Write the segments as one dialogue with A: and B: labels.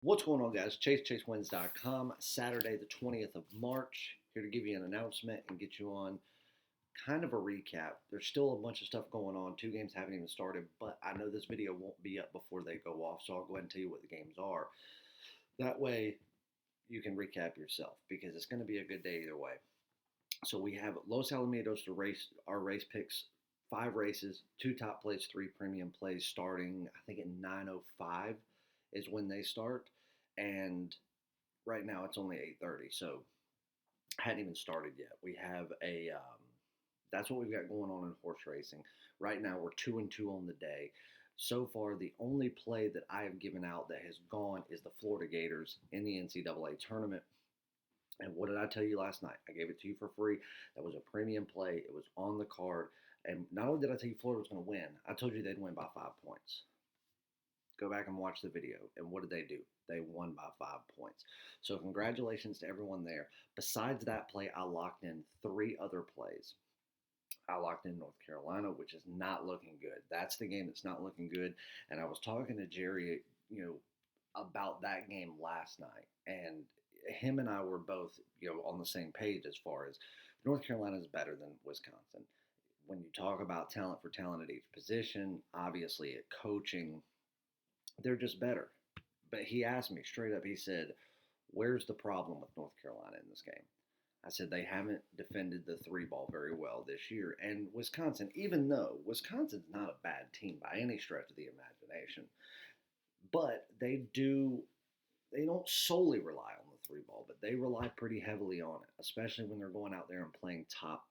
A: What's going on, guys? ChaseWins.com, Saturday, the 20th of March. Here to give you an announcement and get you on kind of a recap. There's still a bunch of stuff going on. Two games haven't even started, but I know this video won't be up before they go off, so I'll go ahead and tell you what the games are. That way, you can recap yourself because it's going to be a good day either way. So we have Los Alamitos to race our race picks. 5 races, 2 top plays, 3 premium plays starting, I think at 9:05 is when they start. And right now it's only 8:30, so I hadn't even started yet. We have that's what we've got going on in horse racing. Right now we're 2-2 on the day. So far, the only play that I have given out that has gone is the Florida Gators in the NCAA tournament. And what did I tell you last night? I gave it to you for free. That was a premium play. It was on the card. And not only did I tell you Florida was going to win, I told you they'd win by 5 points. Go back and watch the video. And what did they do? They won by 5 points. So congratulations to everyone there. Besides that play, I locked in 3 other plays. I locked in North Carolina, which is not looking good. That's the game that's not looking good. And I was talking to Jerry, about that game last night. And him and I were both, on the same page as far as North Carolina is better than Wisconsin. When you talk about talent for talent at each position, obviously at coaching, they're just better. But he asked me straight up, he said, where's the problem with North Carolina in this game? I said they haven't defended the 3 ball very well this year. And Wisconsin, even though Wisconsin's not a bad team by any stretch of the imagination, but they don't solely rely on the 3 ball, but they rely pretty heavily on it, especially when they're going out there and playing top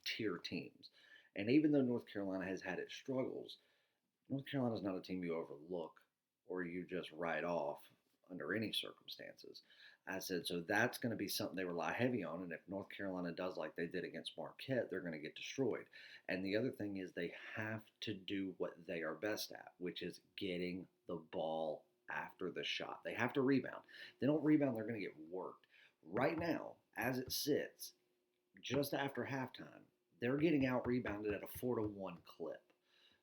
A: tier teams. And even though North Carolina has had its struggles, North Carolina's not a team you overlook or you just write off under any circumstances. I said, so that's going to be something they rely heavy on. And if North Carolina does like they did against Marquette, they're going to get destroyed. And the other thing is they have to do what they are best at, which is getting the ball after the shot. They have to rebound. If they don't rebound, they're going to get worked. Right now, as it sits, just after halftime, they're getting out rebounded at a 4-1 clip.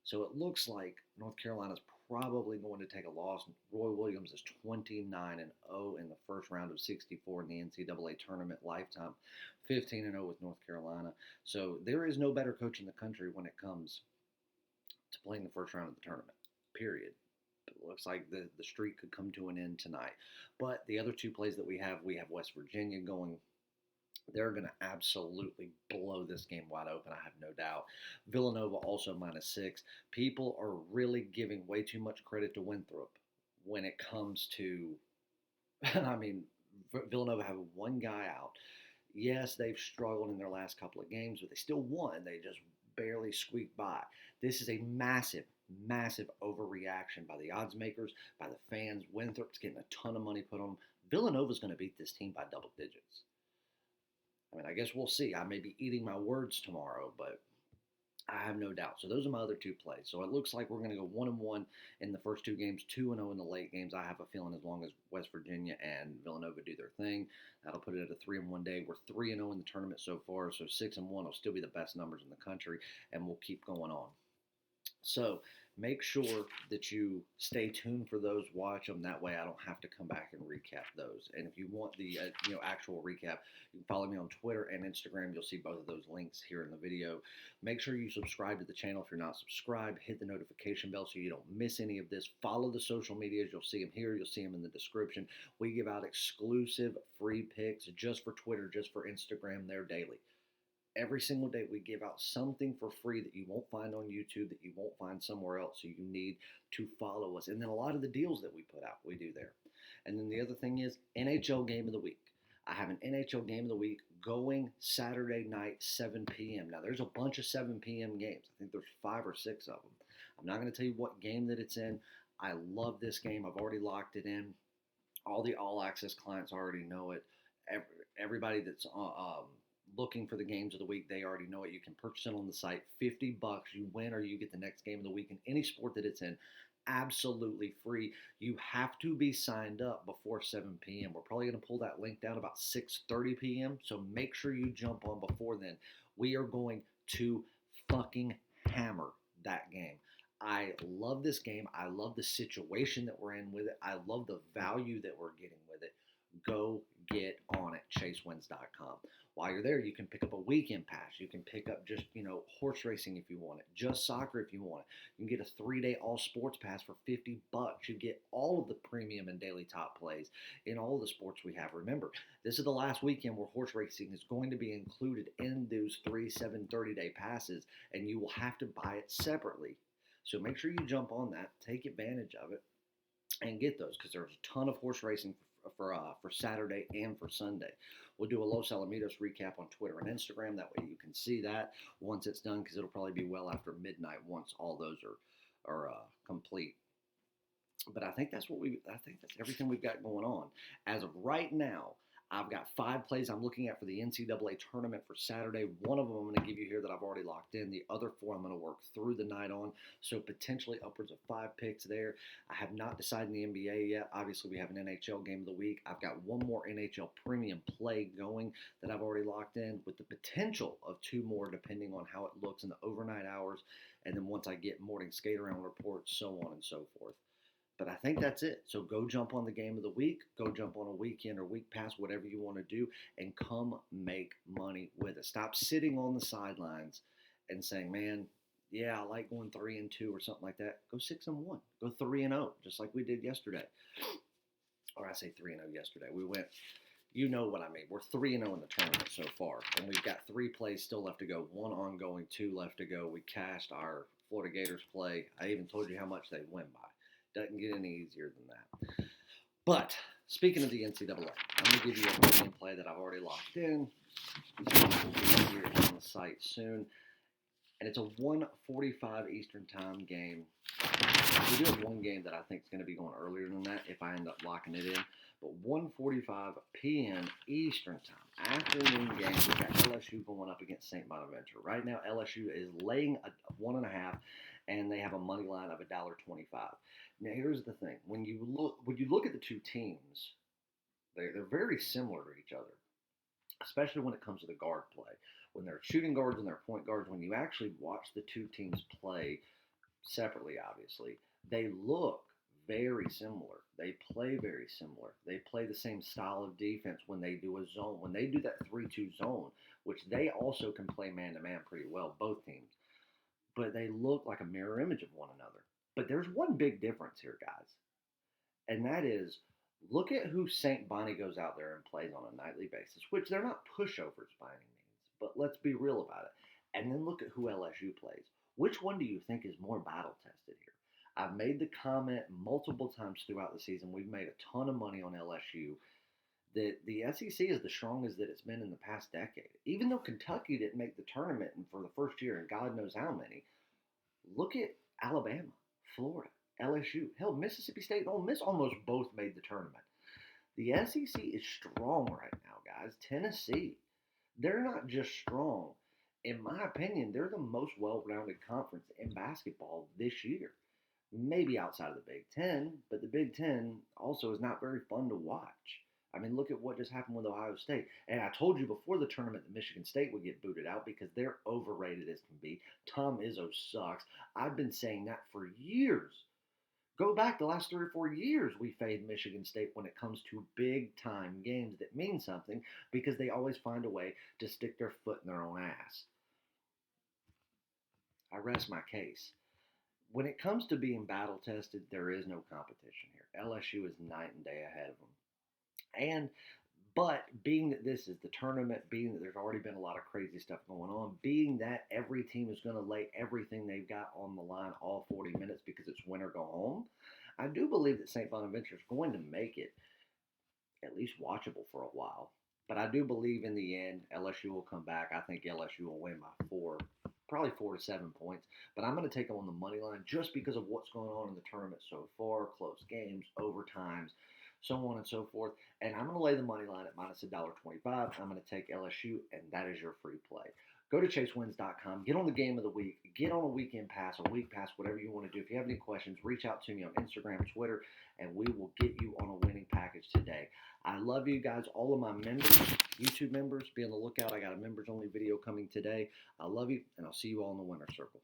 A: So it looks like North Carolina's probably going to take a loss. Roy Williams is 29-0 in the first round of 64 in the NCAA tournament lifetime, 15-0 with North Carolina. So there is no better coach in the country when it comes to playing the first round of the tournament, period. It looks like the streak could come to an end tonight. But the other 2 plays that we have West Virginia going. They're going to absolutely blow this game wide open, I have no doubt. Villanova also -6. People are really giving way too much credit to Winthrop when it comes to, I mean, Villanova have 1 guy out. Yes, they've struggled in their last couple of games, but they still won. They just barely squeaked by. This is a massive, massive overreaction by the odds makers, by the fans. Winthrop's getting a ton of money put on them. Villanova's going to beat this team by double digits. I mean, I guess we'll see. I may be eating my words tomorrow, but I have no doubt. So those are my other 2 plays. So it looks like we're going to go 1-1 in the first 2 games, 2-0 in the late games. I have a feeling as long as West Virginia and Villanova do their thing, that'll put it at a 3-1 day. We're 3-0 in the tournament so far, so 6-1 will still be the best numbers in the country, and we'll keep going on. So make sure that you stay tuned for those, watch them. That way I don't have to come back and recap those. And if you want the actual recap, you can follow me on Twitter and Instagram. You'll see both of those links here in the video. Make sure you subscribe to the channel if you're not subscribed. Hit the notification bell so you don't miss any of this. Follow the social medias. You'll see them here. You'll see them in the description. We give out exclusive free picks just for Twitter, just for Instagram. They're daily. Every single day we give out something for free that you won't find on YouTube, that you won't find somewhere else. So you need to follow us. And then a lot of the deals that we put out, we do there. And then the other thing is NHL Game of the Week. I have an NHL Game of the Week going Saturday night, 7 p.m. Now, there's a bunch of 7 p.m. games. I think there's 5 or 6 of them. I'm not going to tell you what game that it's in. I love this game. I've already locked it in. All the all-access clients already know it. Everybody that's looking for the games of the week, they already know it. You can purchase it on the site. $50. You win or you get the next game of the week in any sport that it's in. Absolutely free. You have to be signed up before 7 p.m. We're probably going to pull that link down about 6:30 p.m. So make sure you jump on before then. We are going to fucking hammer that game. I love this game. I love the situation that we're in with it. I love the value that we're getting with it. Go get on it, chasewins.com. While you're there, you can pick up a weekend pass. You can pick up just, horse racing if you want it, just soccer if you want it. You can get a 3-day all sports pass for $50. You get all of the premium and daily top plays in all of the sports we have. Remember, this is the last weekend where horse racing is going to be included in those 3, 7, 30-day passes, and you will have to buy it separately. So make sure you jump on that, take advantage of it, and get those, because there's a ton of horse racing for Saturday and for Sunday. We'll do a Los Alamitos recap on Twitter and Instagram. That way you can see that once it's done, because it'll probably be well after midnight once all those are complete. But I think that's everything we've got going on as of right now. I've got 5 plays I'm looking at for the NCAA tournament for Saturday. One of them I'm going to give you here that I've already locked in. The other 4 I'm going to work through the night on. So potentially upwards of 5 picks there. I have not decided the NBA yet. Obviously, we have an NHL game of the week. I've got one more NHL premium play going that I've already locked in, with the potential of 2 more depending on how it looks in the overnight hours. And then once I get morning skate around reports, so on and so forth. But I think that's it. So go jump on the game of the week. Go jump on a weekend or week pass, whatever you want to do, and come make money with it. Stop sitting on the sidelines and saying, man, yeah, I like going 3-2 or something like that. Go 6-1. Go 3-0, just like we did yesterday. Or I say 3-0 yesterday. We went, you know what I mean. We're 3-0 in the tournament so far, and we've got 3 plays still left to go. 1 ongoing, 2 left to go. We cashed our Florida Gators play. I even told you how much they win by. Doesn't get any easier than that. But speaking of the NCAA, I'm going to give you a premium play that I've already locked in. It's here on the site soon. And it's a 1:45 Eastern Time game. We do have one game that I think is going to be going earlier than that if I end up locking it in. But 1:45 p.m. Eastern Time, afternoon game. We've got LSU going up against St. Bonaventure. Right now, LSU is laying a 1.5, and they have a money line of $1.25. Now, here's the thing: when you look at the 2 teams, they're very similar to each other, especially when it comes to the guard play. When they're shooting guards and they're point guards, when you actually watch the 2 teams play separately, obviously, they look very similar. They play very similar. They play the same style of defense when they do a zone. When they do that 3-2 zone, which they also can play man-to-man pretty well, both teams. But they look like a mirror image of one another. But there's one big difference here, guys. And that is, look at who St. Bonnie goes out there and plays on a nightly basis, which they're not pushovers by any means. But let's be real about it. And then look at who LSU plays. Which one do you think is more battle-tested here? I've made the comment multiple times throughout the season. We've made a ton of money on LSU. That the SEC is the strongest that it's been in the past decade. Even though Kentucky didn't make the tournament for the first year, and God knows how many, look at Alabama, Florida, LSU. Hell, Mississippi State and Ole Miss almost both made the tournament. The SEC is strong right now, guys. Tennessee, they're not just strong. In my opinion, they're the most well-rounded conference in basketball this year. Maybe outside of the Big Ten, but the Big Ten also is not very fun to watch. I mean, look at what just happened with Ohio State. And I told you before the tournament that Michigan State would get booted out because they're overrated as can be. Tom Izzo sucks. I've been saying that for years. Go back the last 3 or 4 years, we fade Michigan State when it comes to big-time games that mean something because they always find a way to stick their foot in their own ass. I rest my case. When it comes to being battle-tested, there is no competition here. LSU is night and day ahead of them. But being that this is the tournament, being that there's already been a lot of crazy stuff going on, being that every team is going to lay everything they've got on the line all 40 minutes because it's win or go home, I do believe that St. Bonaventure is going to make it at least watchable for a while. But I do believe in the end, LSU will come back. I think LSU will win by 4, probably 4 to 7 points. But I'm going to take them on the money line just because of what's going on in the tournament so far, close games, overtimes, so on and so forth. And I'm going to lay the money line at minus $1.25. I'm going to take LSU, and that is your free play. Go to chasewins.com. Get on the game of the week. Get on a weekend pass, a week pass, whatever you want to do. If you have any questions, reach out to me on Instagram, Twitter, and we will get you on a winning package today. I love you guys, all of my members, YouTube members. Be on the lookout. I got a members-only video coming today. I love you, and I'll see you all in the winner's circle.